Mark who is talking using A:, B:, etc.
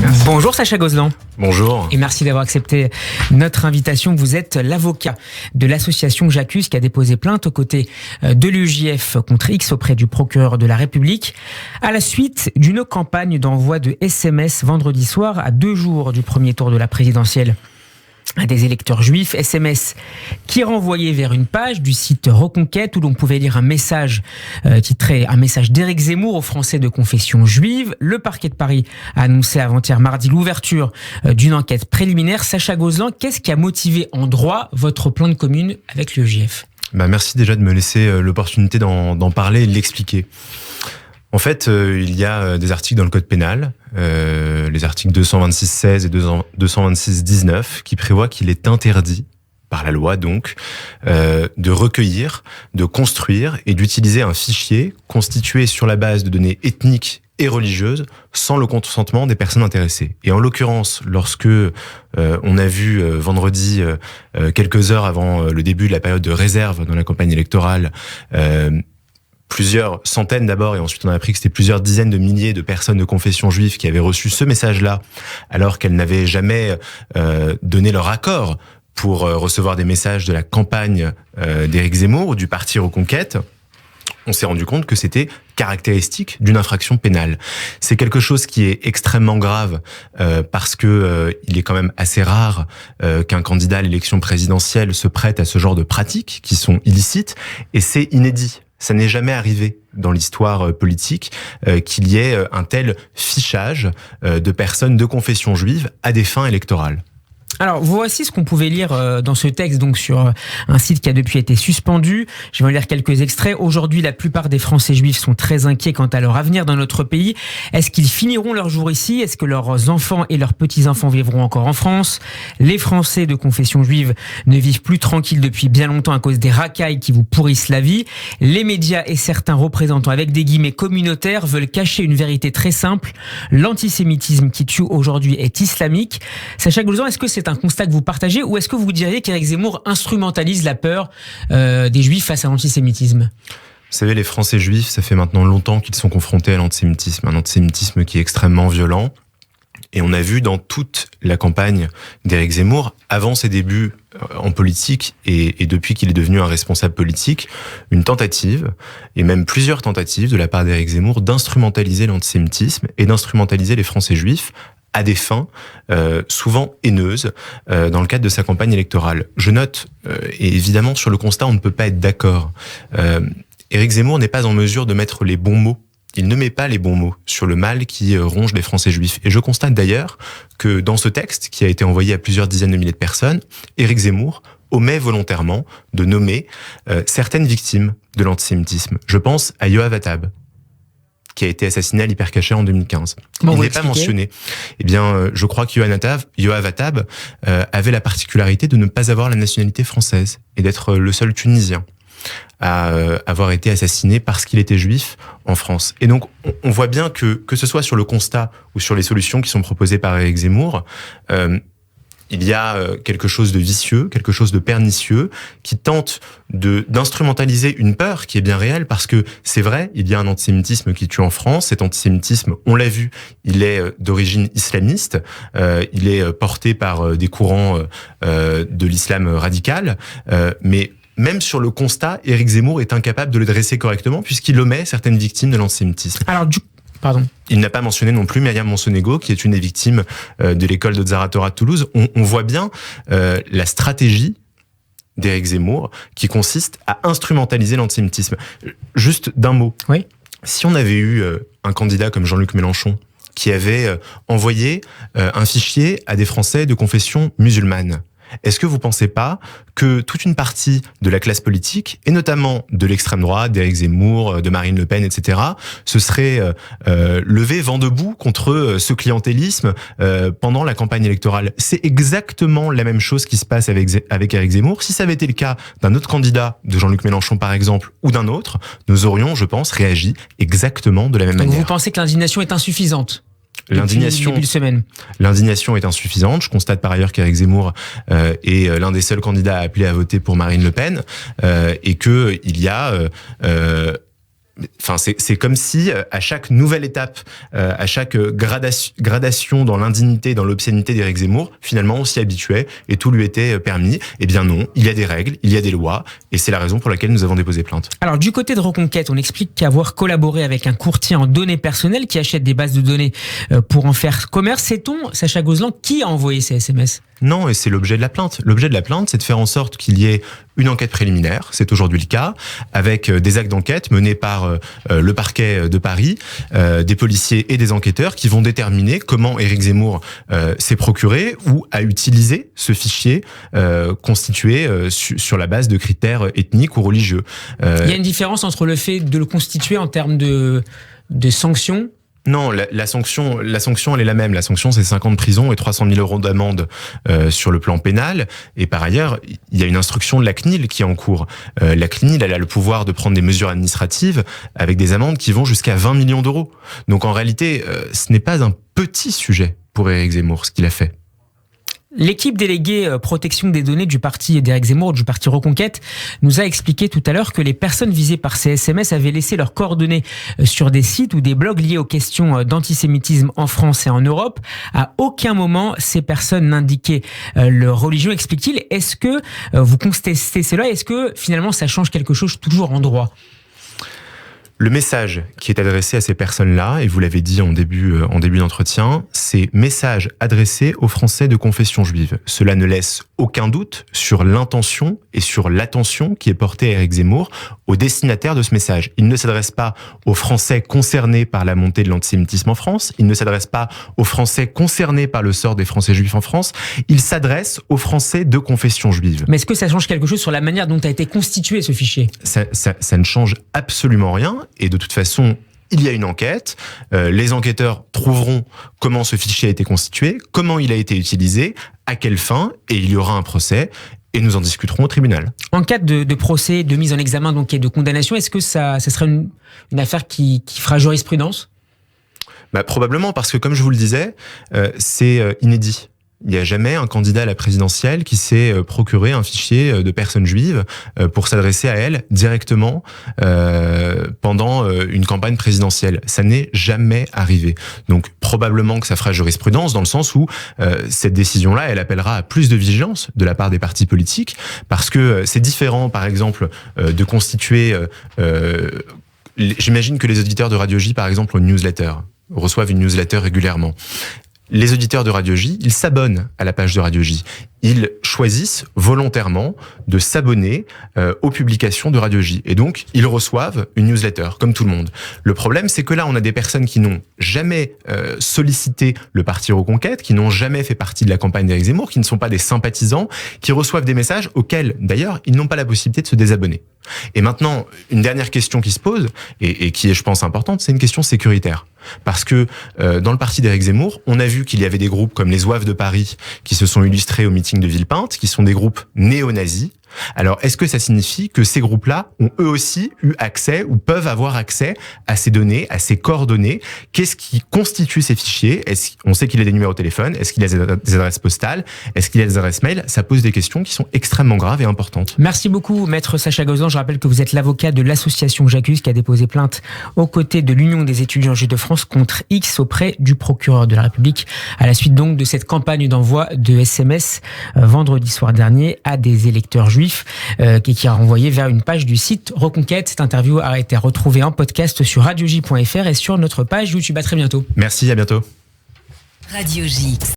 A: Merci.
B: Bonjour Sacha Gozlan.
A: Bonjour.
B: Et merci d'avoir accepté notre invitation. Vous êtes l'avocat de l'association J'accuse qui a déposé plainte aux côtés de l'UEJF contre X auprès du procureur de la République à la suite d'une campagne d'envoi de SMS vendredi soir à 2 jours du premier tour de la présidentielle à des électeurs juifs, SMS qui renvoyait vers une page du site Reconquête où l'on pouvait lire un message titré « Un message d'Éric Zemmour aux Français de confession juive ». Le parquet de Paris a annoncé avant-hier mardi l'ouverture d'une enquête préliminaire. Sacha Gozlan, qu'est-ce qui a motivé en droit votre plainte commune avec l'UEJF ?
A: Merci déjà de me laisser l'opportunité d'en parler et de l'expliquer. En fait, il y a des articles dans le code pénal, les articles 226-16 et 226-19, qui prévoient qu'il est interdit, par la loi donc, de recueillir, de construire et d'utiliser un fichier constitué sur la base de données ethniques et religieuses sans le consentement des personnes intéressées. Et en l'occurrence, lorsque on a vu vendredi, quelques heures avant le début de la période de réserve dans la campagne électorale, plusieurs centaines d'abord, et ensuite on a appris que c'était plusieurs dizaines de milliers de personnes de confession juive qui avaient reçu ce message-là, alors qu'elles n'avaient jamais donné leur accord pour recevoir des messages de la campagne d'Éric Zemmour ou du parti Reconquête. On s'est rendu compte que c'était caractéristique d'une infraction pénale. C'est quelque chose qui est extrêmement grave parce que il est quand même assez rare qu'un candidat à l'élection présidentielle se prête à ce genre de pratiques qui sont illicites, et c'est inédit. Ça n'est jamais arrivé dans l'histoire politique qu'il y ait un tel fichage de personnes de confession juive à des fins électorales.
B: Alors, voici ce qu'on pouvait lire dans ce texte, donc sur un site qui a depuis été suspendu. Je vais en lire quelques extraits. Aujourd'hui, la plupart des Français juifs sont très inquiets quant à leur avenir dans notre pays. Est-ce qu'ils finiront leur jour ici ? Est-ce que leurs enfants et leurs petits-enfants vivront encore en France ? Les Français de confession juive ne vivent plus tranquilles depuis bien longtemps à cause des racailles qui vous pourrissent la vie. Les médias et certains représentants avec des guillemets communautaires veulent cacher une vérité très simple. L'antisémitisme qui tue aujourd'hui est islamique. Sacha Gozlan, est-ce que c'est un constat que vous partagez, ou est-ce que vous diriez qu'Éric Zemmour instrumentalise la peur des juifs face à l'antisémitisme ?
A: Vous savez, les Français juifs, ça fait maintenant longtemps qu'ils sont confrontés à l'antisémitisme, un antisémitisme qui est extrêmement violent. Et on a vu dans toute la campagne d'Éric Zemmour, avant ses débuts en politique et depuis qu'il est devenu un responsable politique, une tentative, et même plusieurs tentatives de la part d'Éric Zemmour, d'instrumentaliser l'antisémitisme et d'instrumentaliser les Français juifs à des fins souvent haineuses dans le cadre de sa campagne électorale. Je note, et évidemment sur le constat on ne peut pas être d'accord, Éric Zemmour n'est pas en mesure de mettre les bons mots. Il ne met pas les bons mots sur le mal qui ronge les Français juifs. Et je constate d'ailleurs que dans ce texte, qui a été envoyé à plusieurs dizaines de milliers de personnes, Éric Zemmour omet volontairement de nommer certaines victimes de l'antisémitisme. Je pense à Yoav Attab, qui a été assassiné à l'Hypercacher en 2015.
B: Comment
A: il n'est pas mentionné. Eh bien, je crois que Yoav Attab avait la particularité de ne pas avoir la nationalité française et d'être le seul Tunisien à avoir été assassiné parce qu'il était juif en France. Et donc, on voit bien que ce soit sur le constat ou sur les solutions qui sont proposées par Éric Zemmour, il y a quelque chose de vicieux, quelque chose de pernicieux, qui tente d'instrumentaliser une peur qui est bien réelle, parce que c'est vrai, il y a un antisémitisme qui tue en France. Cet antisémitisme, on l'a vu, il est d'origine islamiste, il est porté par des courants de l'islam radical, mais même sur le constat, Éric Zemmour est incapable de le dresser correctement, puisqu'il omet certaines victimes de l'antisémitisme.
B: Alors, pardon.
A: Il n'a pas mentionné non plus Myriam Monsonego, qui est une des victimes de l'école de Zaratora de Toulouse. On voit bien la stratégie d'Éric Zemmour qui consiste à instrumentaliser l'antisémitisme. Juste d'un mot.
B: Oui.
A: Si on avait eu un candidat comme Jean-Luc Mélenchon qui avait envoyé un fichier à des Français de confession musulmane, est-ce que vous pensez pas que toute une partie de la classe politique, et notamment de l'extrême droite, d'Éric Zemmour, de Marine Le Pen, etc., se serait levée vent debout contre ce clientélisme pendant la campagne électorale? C'est exactement la même chose qui se passe avec Éric Zemmour. Si ça avait été le cas d'un autre candidat, de Jean-Luc Mélenchon par exemple, ou d'un autre, nous aurions, je pense, réagi exactement de la même manière.
B: Vous pensez que l'indignation est insuffisante ?
A: L'indignation est insuffisante. Je constate par ailleurs qu'Éric Zemmour est l'un des seuls candidats à appeler à voter pour Marine Le Pen et que il y a Enfin, c'est comme si à chaque nouvelle étape, à chaque gradation dans l'indignité, dans l'obscénité d'Éric Zemmour, finalement on s'y habituait et tout lui était permis. Eh bien non, il y a des règles, il y a des lois, et c'est la raison pour laquelle nous avons déposé plainte. Alors
B: du côté de Reconquête, on explique qu'avoir collaboré avec un courtier en données personnelles qui achète des bases de données pour en faire commerce, sait-on, Sacha Gozlan, qui a envoyé ces SMS ?
A: Non, et c'est l'objet de la plainte. L'objet de la plainte, c'est de faire en sorte qu'il y ait une enquête préliminaire, c'est aujourd'hui le cas, avec des actes d'enquête menés par le parquet de Paris, des policiers et des enquêteurs qui vont déterminer comment Éric Zemmour s'est procuré ou a utilisé ce fichier constitué sur la base de critères ethniques ou religieux.
B: Il y a une différence entre le fait de le constituer en termes de sanctions ?
A: Non, la sanction, elle est la même. La sanction, c'est 5 ans de prison et 300 000 euros d'amende sur le plan pénal. Et par ailleurs, il y a une instruction de la CNIL qui est en cours. La CNIL, elle a le pouvoir de prendre des mesures administratives avec des amendes qui vont jusqu'à 20 millions d'euros. Donc en réalité, ce n'est pas un petit sujet pour Éric Zemmour, ce qu'il a fait.
B: L'équipe déléguée protection des données du parti d'Éric Zemmour, du parti Reconquête, nous a expliqué tout à l'heure que les personnes visées par ces SMS avaient laissé leurs coordonnées sur des sites ou des blogs liés aux questions d'antisémitisme en France et en Europe. À aucun moment, ces personnes n'indiquaient leur religion, explique-t-il. Est-ce que vous contestez cela ? Est-ce que finalement ça change quelque chose toujours en droit ?
A: Le message qui est adressé à ces personnes-là, et vous l'avez dit en début d'entretien, c'est message adressé aux Français de confession juive. Cela ne laisse aucun doute sur l'intention et sur l'attention qui est portée à Éric Zemmour au destinataire de ce message. Il ne s'adresse pas aux Français concernés par la montée de l'antisémitisme en France, il ne s'adresse pas aux Français concernés par le sort des Français juifs en France, il s'adresse aux Français de confession juive.
B: Mais est-ce que ça change quelque chose sur la manière dont a été constitué ce fichier ?
A: Ça ne change absolument rien. Et de toute façon, il y a une enquête. Les enquêteurs trouveront comment ce fichier a été constitué, comment il a été utilisé, à quelle fin, et il y aura un procès. Et nous en discuterons au tribunal.
B: En cas de procès, de mise en examen donc, et de condamnation, est-ce que ça serait une affaire qui fera jurisprudence ?
A: Probablement, parce que comme je vous le disais, c'est inédit. Il n'y a jamais un candidat à la présidentielle qui s'est procuré un fichier de personnes juives pour s'adresser à elles directement pendant une campagne présidentielle. Ça n'est jamais arrivé. Donc probablement que ça fera jurisprudence dans le sens où cette décision-là, elle appellera à plus de vigilance de la part des partis politiques parce que c'est différent, par exemple, de constituer... J'imagine que les auditeurs de Radio J, par exemple, ont une newsletter, reçoivent une newsletter régulièrement. Les auditeurs de Radio J, ils s'abonnent à la page de Radio J. Ils choisissent volontairement de s'abonner aux publications de Radio J. Et donc, ils reçoivent une newsletter, comme tout le monde. Le problème, c'est que là, on a des personnes qui n'ont jamais sollicité le parti Reconquête, qui n'ont jamais fait partie de la campagne d'Éric Zemmour, qui ne sont pas des sympathisants, qui reçoivent des messages auxquels, d'ailleurs, ils n'ont pas la possibilité de se désabonner. Et maintenant, une dernière question qui se pose, et qui est, je pense, importante, c'est une question sécuritaire. Parce que dans le parti d'Éric Zemmour, on a vu qu'il y avait des groupes comme les Oeufs de Paris qui se sont illustrés au meeting de Villepinte, qui sont des groupes néo-nazis. Alors, est-ce que ça signifie que ces groupes-là ont eux aussi eu accès ou peuvent avoir accès à ces données, à ces coordonnées ? Qu'est-ce qui constitue ces fichiers ? On sait qu'il y a des numéros de téléphone. Est-ce qu'il y a des adresses postales ? Est-ce qu'il y a des adresses mail ? Ça pose des questions qui sont extrêmement graves et importantes.
B: Merci beaucoup, maître Sacha Gozlan. Je rappelle que vous êtes l'avocat de l'association J'accuse qui a déposé plainte aux côtés de l'Union des étudiants juifs de France contre X auprès du procureur de la République à la suite donc de cette campagne d'envoi de SMS vendredi soir dernier à des électeurs juifs. Qui a renvoyé vers une page du site Reconquête. Cette interview a été retrouvée en podcast sur radioj.fr et sur notre page YouTube. À très bientôt.
A: Merci, à bientôt.
C: Radio J.